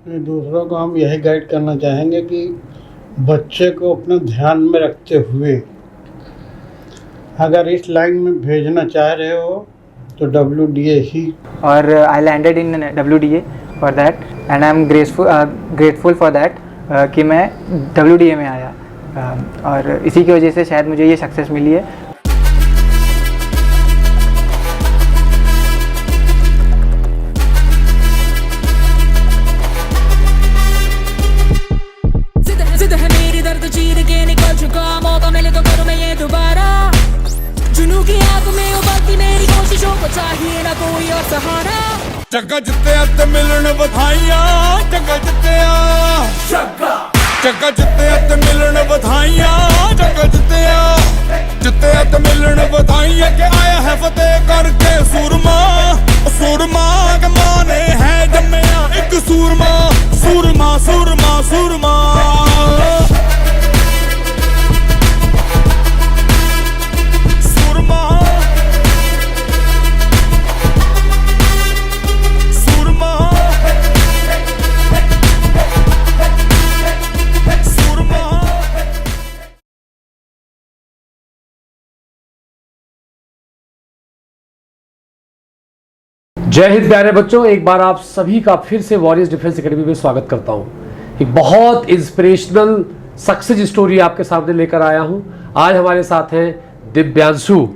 दूसरों को हम यही गाइड करना चाहेंगे कि बच्चे को अपना ध्यान में रखते हुए अगर इस लाइन में भेजना चाह रहे हो तो WDA ही। और I landed in WDA for that and I am grateful for that कि मैं WDA में आया और इसी की वजह से शायद मुझे ये सक्सेस मिली है। जग्गा जित्तिया ते मिलन बधाइयां, जग्गा जित्तिया, जग्गा जित्तिया ते मिलन बधाइयां, जग्गा जित्तिया, जित्तिया ते मिलन बधाइयां के आया है फतेह करके सूरमा, सूरमा के माने है जम्मिया एक सूरमा, सूरमा सूरमा सूरमा। जय हिंद प्यारे बच्चों, एक बार आप सभी का फिर से वॉरियर्स डिफेंस एकेडमी में स्वागत करता हूं। एक बहुत इंस्पिरेशनल सक्सेस स्टोरी आपके सामने लेकर आया हूं। आज हमारे साथ हैं दिव्यांशु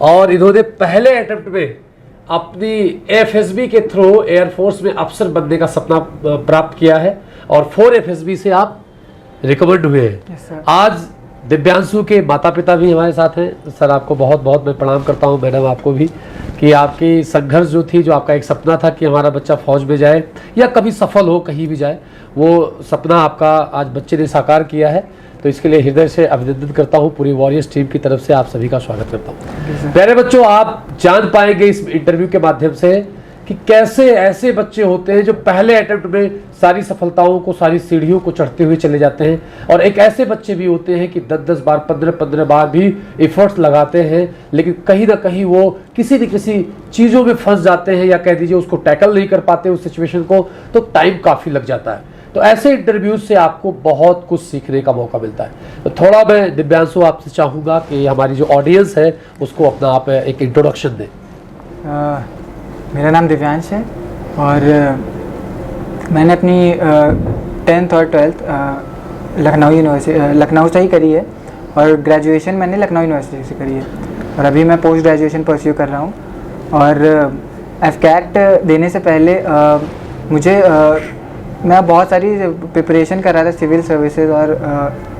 और इन्होंने पहले अटेम्प्ट में अपनी FSB के थ्रू एयरफोर्स में अफसर बनने का सपना प्राप्त किया है और 4 FSB से आप रिकमेंड हुए हैं। yes, आज दिव्यांशु के माता पिता भी हमारे साथ हैं। सर आपको बहुत बहुत मैं प्रणाम करता हूं, मैडम आपको भी, कि आपकी संघर्ष जो थी, जो आपका एक सपना था कि हमारा बच्चा फौज में जाए या कभी सफल हो कहीं भी जाए, वो सपना आपका आज बच्चे ने साकार किया है। तो इसके लिए हृदय से अभिनंदन करता हूं, पूरी वॉरियर्स टीम की तरफ से आप सभी का स्वागत करता हूं। प्यारे बच्चों, आप जान पाएंगे इस इंटरव्यू के माध्यम से कि कैसे ऐसे बच्चे होते हैं जो पहले अटेम्प्ट में सारी सफलताओं को, सारी सीढ़ियों को चढ़ते हुए चले जाते हैं, और एक ऐसे बच्चे भी होते हैं कि 10-10 बार 15-15 बार भी एफर्ट्स लगाते हैं, लेकिन कहीं ना कहीं वो किसी न किसी चीज़ों में फंस जाते हैं या कह दीजिए उसको टैकल नहीं कर पाते उस सिचुएशन को, तो टाइम काफ़ी लग जाता है। तो ऐसे इंटरव्यूज से आपको बहुत कुछ सीखने का मौका मिलता है। तो थोड़ा मैं दिव्यांशु आपसे चाहूँगा कि हमारी जो ऑडियंस है उसको अपना आप एक इंट्रोडक्शन दें। मेरा नाम दिव्यांश है और मैंने अपनी 10th और 12th लखनऊ से ही करी है और ग्रेजुएशन मैंने लखनऊ यूनिवर्सिटी से करी है और अभी मैं पोस्ट ग्रेजुएशन परस्यू कर रहा हूँ। और FCAT देने से पहले मैं बहुत सारी प्रिपरेशन कर रहा था सिविल सर्विसेज और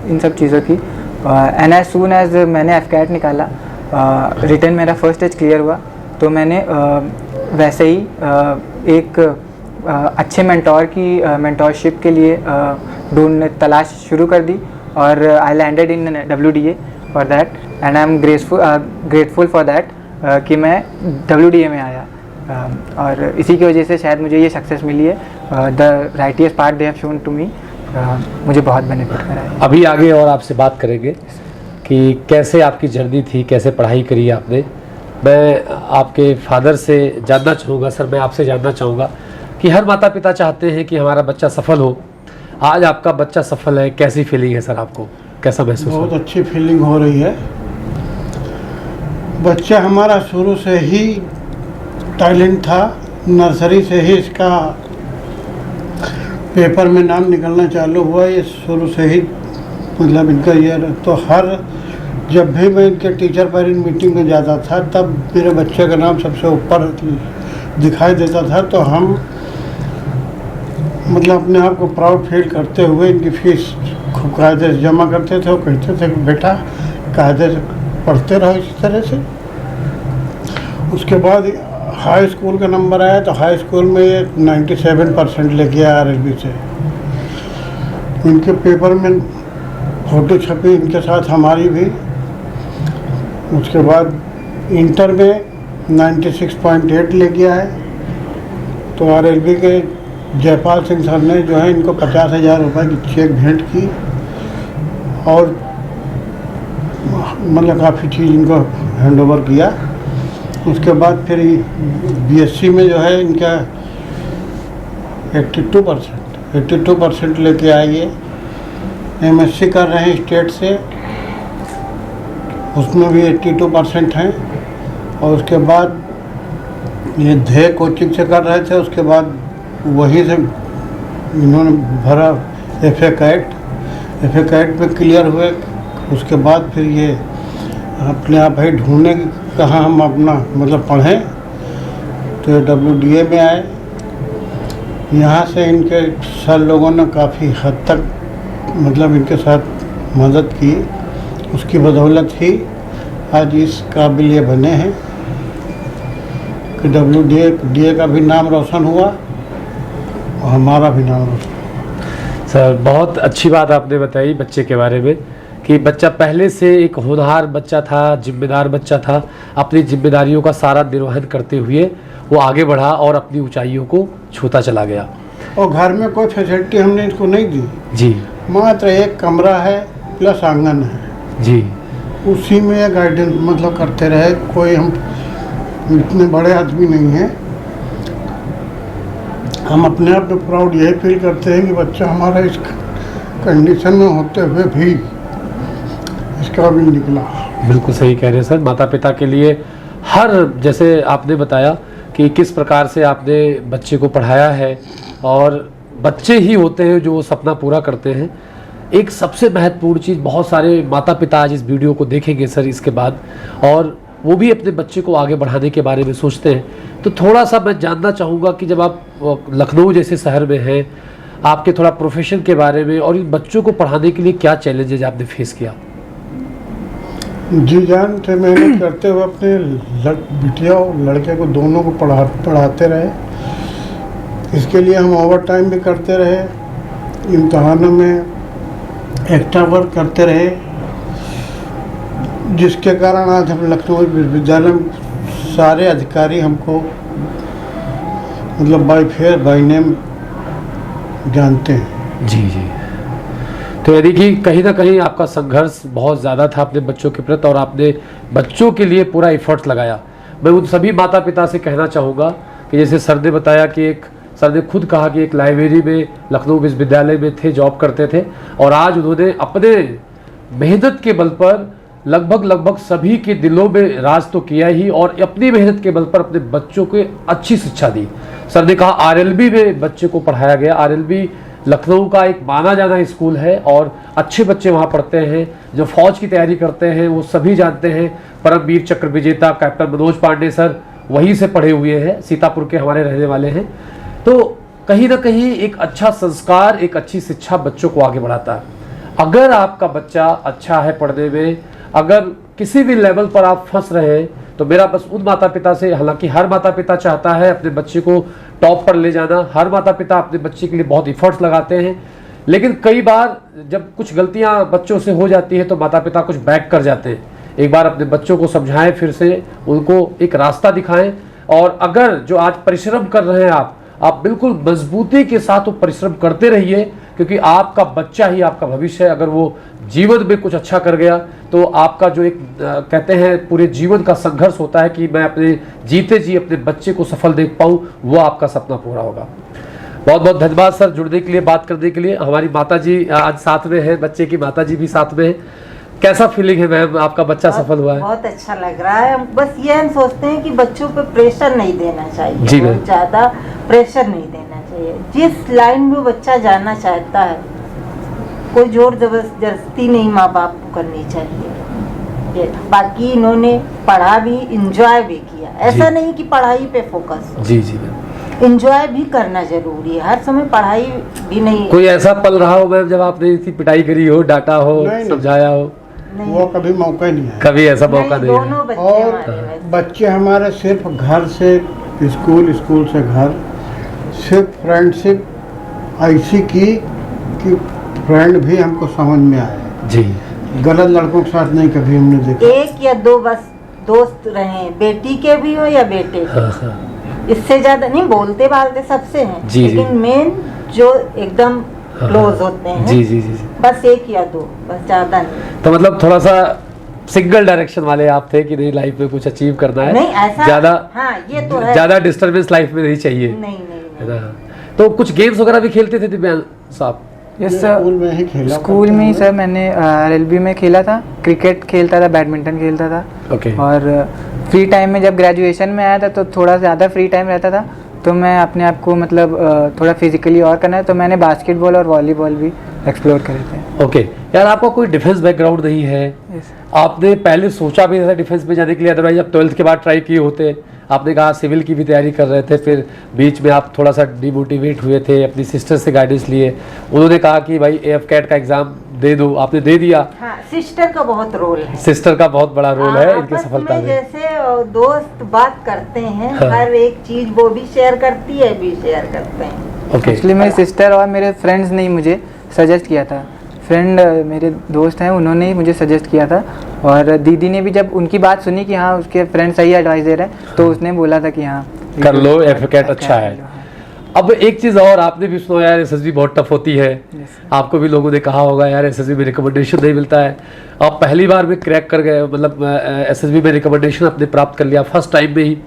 इन सब चीज़ों की, एंड एज सून एज मैंने FCAT निकाला, रिटन मेरा फर्स्ट स्टेज क्लियर हुआ, तो मैंने वैसे ही एक अच्छे मेंटोर की मेंटोरशिप के लिए तलाश शुरू कर दी और I landed in WDA for that and I am grateful for that कि मैं WDA में आया और इसी की वजह से शायद मुझे ये सक्सेस मिली है। The rightest part they have shown to me, मुझे बहुत बेनिफिट करा है। अभी आगे और आपसे बात करेंगे कि कैसे आपकी जर्नी थी, कैसे पढ़ाई करी आपने। मैं आपके फादर से जानना चाहूँगा, सर मैं आपसे जानना चाहूँगा कि हर माता पिता चाहते हैं कि हमारा बच्चा सफल हो। आज आपका बच्चा सफल है, कैसी फीलिंग है सर आपको, कैसा महसूस? बहुत अच्छी फीलिंग हो रही है। बच्चा हमारा शुरू से ही टैलेंट था, नर्सरी से ही इसका पेपर में नाम निकलना चालू हुआ। ये शुरू से ही मतलब इनका ये तो हर जब भी मैं इनके टीचर पेरेंट मीटिंग में जाता था तब मेरे बच्चे का नाम सबसे ऊपर दिखाई देता था, तो हम मतलब अपने आप को प्राउड फील करते हुए इनकी फीस खूब कायदे से जमा करते थे और कहते थे कि बेटा कायदे से पढ़ते रहो इसी तरह से। उसके बाद हाई स्कूल का नंबर आया तो हाई स्कूल में 97% लेके आया RLB से। इनके पेपर में फोटो छपी इनके साथ हमारी भी। उसके बाद इंटर में 96.8 ले गया है, तो RLB के जयपाल सिंह सर ने जो है इनको 50,000 रुपये की चेक भेंट की और मतलब काफ़ी चीज़ इनको हैंडओवर किया। उसके बाद फिर BSc में जो है इनका 82%। 82% लेके आए ये। MSc कर रहे हैं स्टेट से, उसमें भी 82% हैं। और उसके बाद ये ध्येय कोचिंग से कर रहे थे, उसके बाद वहीं से इन्होंने भरा FA कैट में क्लियर हुए। उसके बाद फिर ये अपने आप ही ढूंढने की कहा हम अपना मतलब पढ़ें, तो ये WDA में आए। यहाँ से इनके सर लोगों ने काफ़ी हद तक मतलब इनके साथ मदद की, उसकी बदौलत ही आज इस काबिल ये बने हैं कि WDA का भी नाम रोशन हुआ और हमारा भी नाम रोशन। सर बहुत अच्छी बात आपने बताई बच्चे के बारे में कि बच्चा पहले से एक होनहार बच्चा था, जिम्मेदार बच्चा था। अपनी जिम्मेदारियों का सारा निर्वहन करते हुए वो आगे बढ़ा और अपनी ऊंचाइयों को छूता चला गया। और घर में कोई फैसिलिटी हमने इसको नहीं दी जी, मात्र एक कमरा है प्लस आंगन है जी, उसी में ये गाइडेंस मतलब करते रहे। कोई हम इतने बड़े आदमी नहीं हैं। हम अपने आप में प्राउड यही फील करते हैं कि बच्चा हमारा इस कंडीशन में होते हुए भी इसका भी निकला। बिल्कुल सही कह रहे हैं सर। माता पिता के लिए हर, जैसे आपने बताया कि किस प्रकार से आपने बच्चे को पढ़ाया है, और बच्चे ही होते हैं जो वो सपना पूरा करते हैं। एक सबसे महत्वपूर्ण चीज़, बहुत सारे माता पिता आज इस वीडियो को देखेंगे सर इसके बाद, और वो भी अपने बच्चे को आगे बढ़ाने के बारे में सोचते हैं। तो थोड़ा सा मैं जानना चाहूँगा कि जब आप लखनऊ जैसे शहर में हैं, आपके थोड़ा प्रोफेशन के बारे में और इन बच्चों को पढ़ाने के लिए क्या चैलेंजेज आपने फेस किया? जी जान से मेहनत करते हुए अपने बिटिया और लड़के को दोनों को पढ़ाते रहे। इसके लिए हम ओवर टाइम भी करते रहे, इम्तहानों में एक्स्ट्रा वर्क करते रहे, जिसके कारण आज हम लखनऊ विश्वविद्यालय में सारे अधिकारी हमको मतलब बाय फेयर बाय नेम जानते हैं। जी जी। तो यानी कि कहीं ना कहीं आपका संघर्ष बहुत ज़्यादा था अपने बच्चों के प्रति, और आपने बच्चों के लिए पूरा एफर्ट लगाया। मैं उन सभी माता पिता से कहना चाहूँगा कि जैसे सर ने बताया कि सर ने खुद कहा कि एक लाइब्रेरी में लखनऊ विश्वविद्यालय में थे, जॉब करते थे, और आज उन्होंने अपने मेहनत के बल पर लगभग सभी के दिलों में राज तो किया ही, और अपनी मेहनत के बल पर अपने बच्चों को अच्छी शिक्षा दी। सर ने कहा RLB में बच्चे को पढ़ाया गया। RLB लखनऊ का एक माना जाना स्कूल है और अच्छे बच्चे वहाँ पढ़ते हैं। जो फौज की तैयारी करते हैं वो सभी जानते हैं। परमवीर चक्र विजेता कैप्टन मनोज पांडे सर वहीं से पढ़े हुए हैं, सीतापुर के हमारे रहने वाले हैं। तो कहीं ना कहीं एक अच्छा संस्कार, एक अच्छी शिक्षा बच्चों को आगे बढ़ाता है। अगर आपका बच्चा अच्छा है पढ़ने में, अगर किसी भी लेवल पर आप फंस रहे हैं, तो मेरा बस उन माता पिता से, हालांकि हर माता पिता चाहता है अपने बच्चे को टॉप पर ले जाना, हर माता पिता अपने बच्चे के लिए बहुत इफर्ट्स लगाते हैं, लेकिन कई बार जब कुछ गलतियां बच्चों से हो जाती है तो माता पिता कुछ बैक कर जाते हैं। एक बार अपने बच्चों को समझाएं, फिर से उनको एक रास्ता दिखाएं, और अगर जो आज परिश्रम कर रहे हैं आप बिल्कुल मजबूती के साथ वो परिश्रम करते रहिए, क्योंकि आपका बच्चा ही आपका भविष्य है। अगर वो जीवन में कुछ अच्छा कर गया तो आपका जो एक कहते हैं पूरे जीवन का संघर्ष होता है कि मैं अपने जीते जी अपने बच्चे को सफल देख पाऊँ, वो आपका सपना पूरा होगा। बहुत बहुत धन्यवाद सर जुड़ने के लिए, बात करने के लिए। हमारी माता जी आज साथ में है, बच्चे की माता जी भी साथ में है। कैसा फीलिंग है मैम, आपका बच्चा सफल हुआ है? बहुत अच्छा लग रहा है। बस ये हम सोचते हैं कि बच्चों पे प्रेशर नहीं देना चाहिए, जी बहुत ज़्यादा प्रेशर नहीं देना चाहिए। जिस लाइन में बच्चा जाना चाहता है, कोई जोर जबरदस्ती नहीं माँ बाप को करनी चाहिए। बाकी इन्होंने पढ़ा भी, इंजॉय भी किया। ऐसा नहीं कि पढ़ाई पे फोकस, जी जी, इंजॉय भी करना जरूरी है। हर समय पढ़ाई भी नहीं। कोई ऐसा पल रहा हो मैम जब आपने इसकी पिटाई करी हो, डांटा हो, समझाया हो? नहीं, वो कभी मौका ही नहीं है। कभी ऐसा मौका नहीं है। दोनों बच्चे और हमारे बच्चे हमारे सिर्फ घर से स्कूल, स्कूल से घर, सिर्फ फ्रेंडशिप ऐसी की कि फ्रेंड भी हमको समझ में आए। जी, गलत लड़कों के साथ नहीं कभी हमने देखा। एक या दो बस दोस्त रहे, बेटी के भी हो या बेटे के, इससे ज्यादा नहीं। बोलते बालते सबसे हैं, जी, लेकिन मेन जो एकदम क्लोज होते हैं, जी जी जी, बस एक या दो, बस ज्यादा नहीं। तो मतलब थोड़ा सा सिंगल डायरेक्शन वाले आप थे कि नहीं, लाइफ में कुछ अचीव करना है, नहीं ऐसा ज्यादा, हाँ ये तो है, ज्यादा डिस्टरबेंस लाइफ में नहीं चाहिए, नहीं नहीं, है नहीं। ना? तो कुछ गेम्स वगैरह भी खेलते थे दिव्यांश साहब? यस स्कूल में ही खेला स्कूल में ही करता सर मैंने RLB में खेला था, क्रिकेट खेलता था, बैडमिंटन खेलता था। ओके। और फ्री टाइम में जब ग्रेजुएशन में आया था तो थोड़ा ज़्यादा फ्री टाइम रहता था, तो मैं अपने आप को मतलब थोड़ा फिजिकली और करना है, तो मैंने बास्केटबॉल और वॉलीबॉल भी एक्सप्लोर करे थे। ओके यार, आपका कोई डिफेंस बैकग्राउंड नहीं है, यस आपने पहले सोचा भी नहीं था डिफेंस में जाने के लिए, अदरवाइज आप 12th के बाद ट्राई किए होते। आपने कहा सिविल की भी तैयारी कर रहे थे, फिर बीच में आप थोड़ा सा डिमोटिवेट हुए थे, अपनी सिस्टर से गाइडेंस लिए, उन्होंने कहा कि भाई AFCAT का एग्ज़ाम दे दो, आपने दे दिया। हाँ, सिस्टर का बहुत रोल है। सिस्टर का बहुत बड़ा रोल है इनकी आपस सफलता में। जैसे दोस्त बात करते हैं, हाँ। हर एक चीज वो भी शेयर करती है, भी शेयर करते हैं। ओके। एक्चुअली मेरी सिस्टर और मेरे फ्रेंड्स ने ही मुझे सजेस्ट किया था, फ्रेंड मेरे दोस्त हैं उन्होंने ही मुझे सजेस्ट किया था। और दीदी ने भी जब उनकी बात सुनी कि हाँ उसके फ्रेंड सही एडवाइस दे रहे हैं, तो उसने बोला था कि हाँ कर लो, AFCAT अच्छा है। अब एक चीज़ और, आपने भी सुना यार SSB बहुत टफ होती है, आपको भी लोगों ने कहा होगा यार SSB में रिकमेंडेशन नहीं मिलता है। आप पहली बार में क्रैक कर गए, मतलब SSB में रिकमेंडेशन आपने प्राप्त कर लिया फर्स्ट टाइम में ही,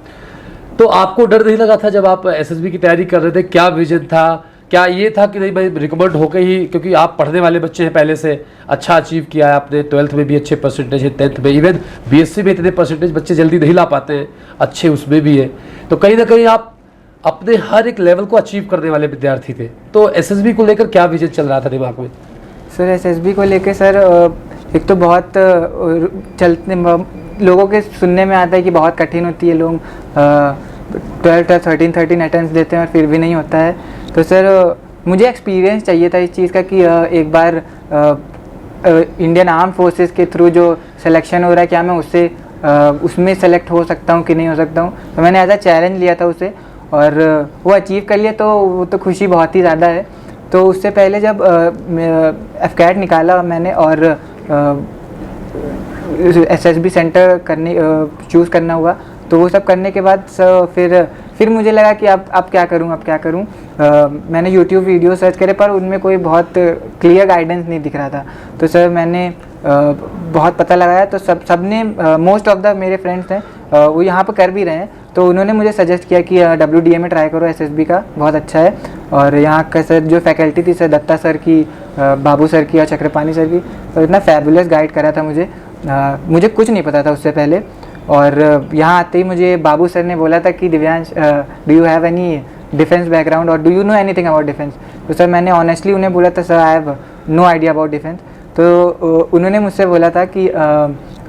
तो आपको डर नहीं लगा था जब आप SSB की तैयारी कर रहे थे? क्या विजन था, क्या ये था कि नहीं भाई रिकमेंड होकर ही, क्योंकि आप पढ़ने वाले बच्चे हैं, पहले से अच्छा अचीव किया है आपने, 12th में भी अच्छे परसेंटेज है, 10th में, इवन BSc में इतने परसेंटेज बच्चे जल्दी नहीं ला पाते हैं, अच्छे उसमें भी है, तो कहीं ना कहीं आप अपने हर एक लेवल को अचीव करने वाले विद्यार्थी थे। तो SSB को लेकर क्या विजन चल रहा था दिमाग में? सर SSB को लेके सर एक तो बहुत चलते लोगों के सुनने में आता है कि बहुत कठिन होती है, लोग 12 13 अटेम्प्ट देते हैं और फिर भी नहीं होता है। तो सर मुझे एक्सपीरियंस चाहिए था इस चीज़ का कि एक बार इंडियन आर्म फोर्सेस के थ्रू जो सिलेक्शन हो रहा है, क्या मैं उससे उसमें सेलेक्ट हो सकता हूँ कि नहीं हो सकता हूँ। तो मैंने एज अ चैलेंज लिया था उसे, और वो अचीव कर लिया, तो वो तो खुशी बहुत ही ज़्यादा है। तो उससे पहले जब AFCAT निकाला मैंने और SSB सेंटर करने चूज़ करना हुआ, तो वो सब करने के बाद फिर मुझे लगा कि अब क्या करूं। मैंने YouTube वीडियो सर्च करे, पर उनमें कोई बहुत क्लियर गाइडेंस नहीं दिख रहा था। तो सर मैंने बहुत पता लगाया, तो सबने मोस्ट ऑफ द मेरे फ्रेंड्स हैं वो यहाँ पर कर भी रहे हैं, तो उन्होंने मुझे सजेस्ट किया कि WDA में ट्राई करो, SSB का बहुत अच्छा है। और यहाँ का सर जो फैकल्टी थी, सर दत्ता सर की, बाबू सर की और चक्रपाणी सर की, तो इतना फैबुलस गाइड करा था मुझे कुछ नहीं पता था उससे पहले। और यहाँ आते ही मुझे बाबू सर ने बोला था कि Divyansh do you have any defence background और do you know anything about defence? तो सर मैंने ऑनेस्टली उन्हें बोला था, sir I have no idea about defence. तो उन्होंने मुझसे बोला था कि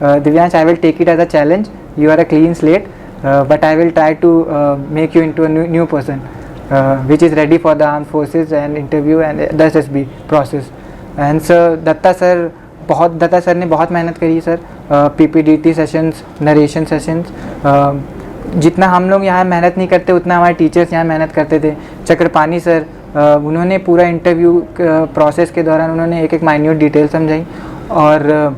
Divyansh I will take it as a challenge, you are a clean slate, but I will try to make you into a new person which is ready for the armed forces and interview and the SSB process. And sir Datta sir ने बहुत मेहनत करी है sir, PPDT sessions, narration sessions, जितना हम लोग यहाँ मेहनत नहीं करते उतना हमारे टीचर्स यहाँ मेहनत करते थे। चक्रपाणी सर, उन्होंने पूरा इंटरव्यू प्रोसेस के दौरान उन्होंने एक माइन्यूट डिटेल समझाई, और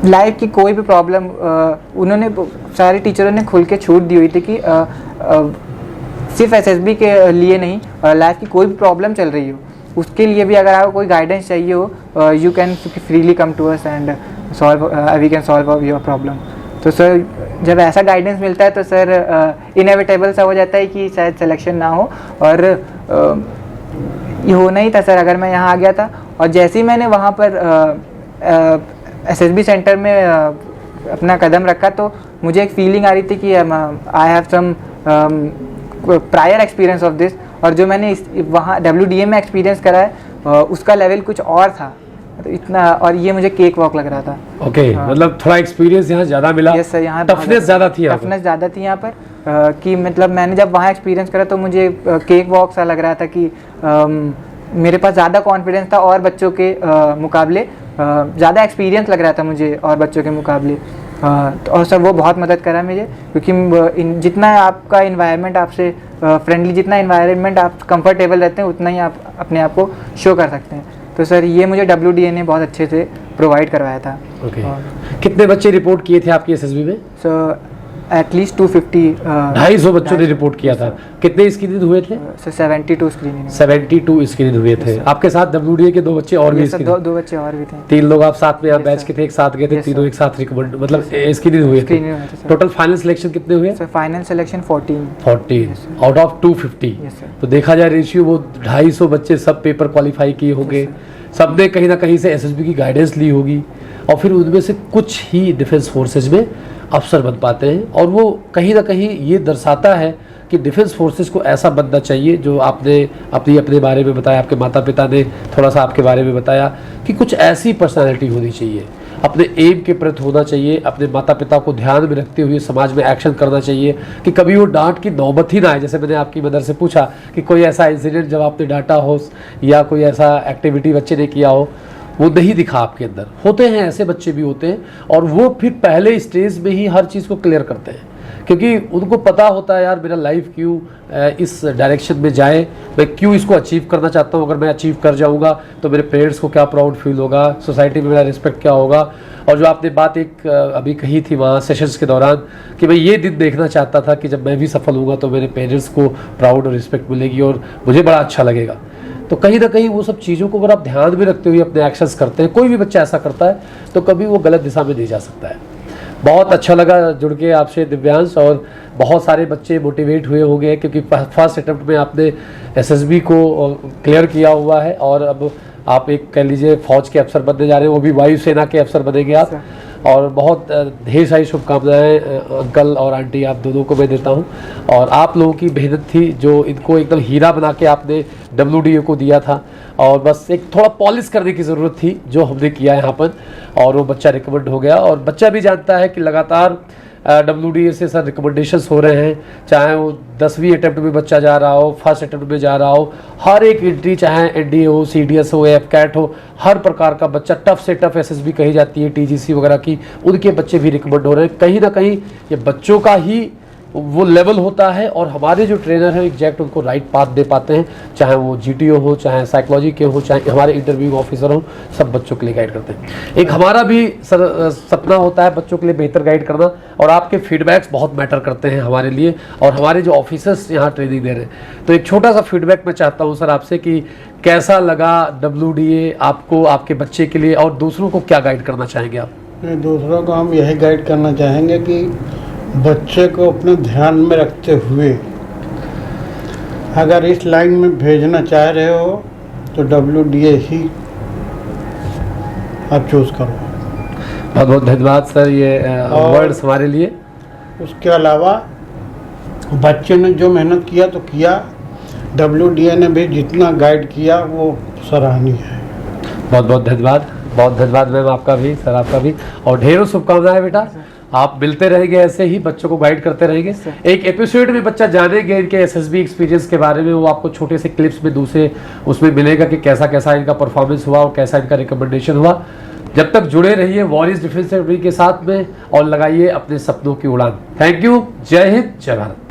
लाइफ की कोई भी प्रॉब्लम उन्होंने, सारे टीचरों ने खुल के छूट दी हुई थी कि सिर्फ SSB के लिए नहीं, लाइफ की कोई भी प्रॉब्लम चल रही हो उसके लिए भी अगर आपको कोई गाइडेंस चाहिए हो, you can freely come to us and we can solve your problem. तो सर जब ऐसा गाइडेंस मिलता है तो सर इनएविटेबल सा हो जाता है कि शायद सिलेक्शन ना हो, और ये होना ही था सर अगर मैं यहाँ आ गया था। और जैसे ही मैंने वहाँ पर SSB सेंटर में अपना कदम रखा, तो मुझे एक फीलिंग आ रही थी कि I have some prior experience of this, और जो मैंने वहाँ WDA में एक्सपीरियंस करा है उसका लेवल कुछ और था, तो इतना, और ये मुझे केक वॉक लग रहा था। ओके, मतलब थोड़ा एक्सपीरियंस यहाँ ज़्यादा मिला। यस सर, यहाँ टफनेस ज़्यादा थी, टफनेस ज़्यादा थी यहाँ पर, कि मतलब मैंने जब वहाँ एक्सपीरियंस करा तो मुझे केक वॉक सा लग रहा था कि मेरे पास ज़्यादा कॉन्फिडेंस था और बच्चों के मुकाबले, ज़्यादा एक्सपीरियंस लग रहा था मुझे और बच्चों के मुकाबले। और सर वो बहुत मदद करा मुझे, क्योंकि जितना आपका इन्वायरमेंट आपसे फ्रेंडली, जितना इन्वायरमेंट आप कंफर्टेबल रहते हैं उतना ही आप अपने आप को शो कर सकते हैं। तो सर ये मुझे WDA ने बहुत अच्छे से प्रोवाइड करवाया था। ओके। कितने बच्चे रिपोर्ट किए थे आपकी SSB में? सर एटलीस्ट 250 250 बच्चों ने रिपोर्ट किया था। कितने स्क्रीनिंग हुए थे? सर 72 स्क्रीनिंग 72 स्क्रीनिंग हुए थे। आपके साथ WDA के 2 बच्चे और भी स्क्रीनिंग? दो बच्चे और भी थे। 3 लोग आप साथ में, आप बैच के थे, एक साथ गए थे, तीनों एक साथ रिकमेंड मतलब स्क्रीनिंग हुए थे। टोटल फाइनल सिलेक्शन कितने हुए? Sir final selection 14 out of 250। तो देखा जाए रेशियो, वो 250 बच्चे सब पेपर क्वालिफाई किए होंगे, सबने कहीं ना कहीं से SSB की गाइडेंस ली होगी, और फिर उनमें से कुछ ही डिफेंस फोर्सेज में अफसर बन पाते हैं। और वो कहीं ना कहीं ये दर्शाता है कि डिफेंस फोर्सेस को ऐसा बनना चाहिए, जो आपने अपने बारे में बताया, आपके माता पिता ने थोड़ा सा आपके बारे में बताया, कि कुछ ऐसी पर्सनालिटी होनी चाहिए, अपने एम के प्रति होना चाहिए, अपने माता पिता को ध्यान में रखते हुए समाज में एक्शन करना चाहिए, कि कभी वो डांट की नौबत ही ना आए। जैसे मैंने आपकी मदर से पूछा कि कोई ऐसा इंसिडेंट जब आपने डांटा हो या कोई ऐसा एक्टिविटी बच्चे ने किया हो, वो नहीं दिखा आपके अंदर। होते हैं ऐसे बच्चे भी होते हैं, और वो फिर पहले स्टेज में ही हर चीज़ को क्लियर करते हैं, क्योंकि उनको पता होता है यार मेरा लाइफ क्यों इस डायरेक्शन में जाए, मैं क्यों इसको अचीव करना चाहता हूँ, अगर मैं अचीव कर जाऊँगा तो मेरे पेरेंट्स को क्या प्राउड फील होगा, सोसाइटी में मेरा रिस्पेक्ट क्या होगा। और जो आपने बात एक अभी कही थी वहाँ सेशंस के दौरान, कि मैं ये दिन देखना चाहता था कि जब मैं भी सफल होऊंगा तो मेरे पेरेंट्स को प्राउड और रिस्पेक्ट मिलेगी और मुझे बड़ा अच्छा लगेगा। तो कहीं ना कहीं वो सब चीज़ों को अगर आप ध्यान में रखते हुए अपने एक्शंस करते हैं, कोई भी बच्चा ऐसा करता है, तो कभी वो गलत दिशा में नहीं जा सकता है। बहुत अच्छा लगा जुड़ के आपसे दिव्यांश, और बहुत सारे बच्चे मोटिवेट हुए होंगे, क्योंकि फर्स्ट अटेम्प्ट में आपने SSB को क्लियर किया हुआ है, और अब आप एक कह लीजिए फौज के अफसर बनने जा रहे हैं, वो भी वायुसेना के अफसर बनेंगे आप। और बहुत ढेर सारी शुभकामनाएं अंकल और आंटी आप दोनों को मैं देता हूं। और आप लोगों की मेहनत थी, जो इनको एकदम हीरा बना के आपने WDA को दिया था, और बस एक थोड़ा पॉलिश करने की ज़रूरत थी, जो हमने किया यहाँ पर, और वो बच्चा रिकमेंड हो गया। और बच्चा भी जानता है कि लगातार WDA से सर रिकमेंडेशंस हो रहे हैं, चाहे वो 10वीं अटेम्प्ट में बच्चा जा रहा हो, फर्स्ट अटेम्प्ट में जा रहा हो, हर एक एंट्री, चाहे NDA हो, CDS हो, FCAT हो, हर प्रकार का बच्चा, टफ से टफ SSB कही जाती है, TGC वगैरह की, उनके बच्चे भी रिकमेंड हो रहे हैं। कहीं ना कहीं ये बच्चों का ही वो लेवल होता है, और हमारे जो ट्रेनर हैं एग्जैक्ट उनको राइट पाथ दे पाते हैं, चाहे वो GTO हो, चाहे साइकोलॉजी के हो, चाहे हमारे इंटरव्यू ऑफिसर हो, सब बच्चों के लिए गाइड करते हैं। एक हमारा भी सपना होता है बच्चों के लिए बेहतर गाइड करना, और आपके फीडबैक्स बहुत मैटर करते हैं हमारे लिए, और हमारे जो ऑफिसर्स यहाँ ट्रेनिंग दे रहे हैं। तो एक छोटा सा फीडबैक मैं चाहता हूँ सर आपसे, कि कैसा लगा WDA आपको, आपके बच्चे के लिए, और दूसरों को क्या गाइड करना चाहेंगे आप? दूसरों को हम यही गाइड करना चाहेंगे कि बच्चे को अपने ध्यान में रखते हुए अगर इस लाइन में भेजना चाह रहे हो तो WDA ही आप चूज करो। बहुत बहुत धन्यवाद सर ये वर्ड्स हमारे लिए। उसके अलावा बच्चे ने जो मेहनत किया तो किया, WDA ने भी जितना गाइड किया वो सराहनीय है। बहुत बहुत धन्यवाद, बहुत धन्यवाद मैम आपका भी, सर आपका भी, और ढेरों शुभकामनाएं बेटा। आप मिलते रहेंगे ऐसे ही, बच्चों को गाइड करते रहेंगे। एक एपिसोड में बच्चा जानेंगे इनके SSB एक्सपीरियंस के बारे में, वो आपको छोटे से क्लिप्स में दूसरे उसमें मिलेगा कि कैसा कैसा इनका परफॉर्मेंस हुआ और कैसा इनका रिकमेंडेशन हुआ। जब तक जुड़े रहिए वॉरियर्स डिफेंस एकेडमी के साथ में, और लगाइए अपने सपनों की उड़ान। थैंक यू, जय हिंद, जय भारत।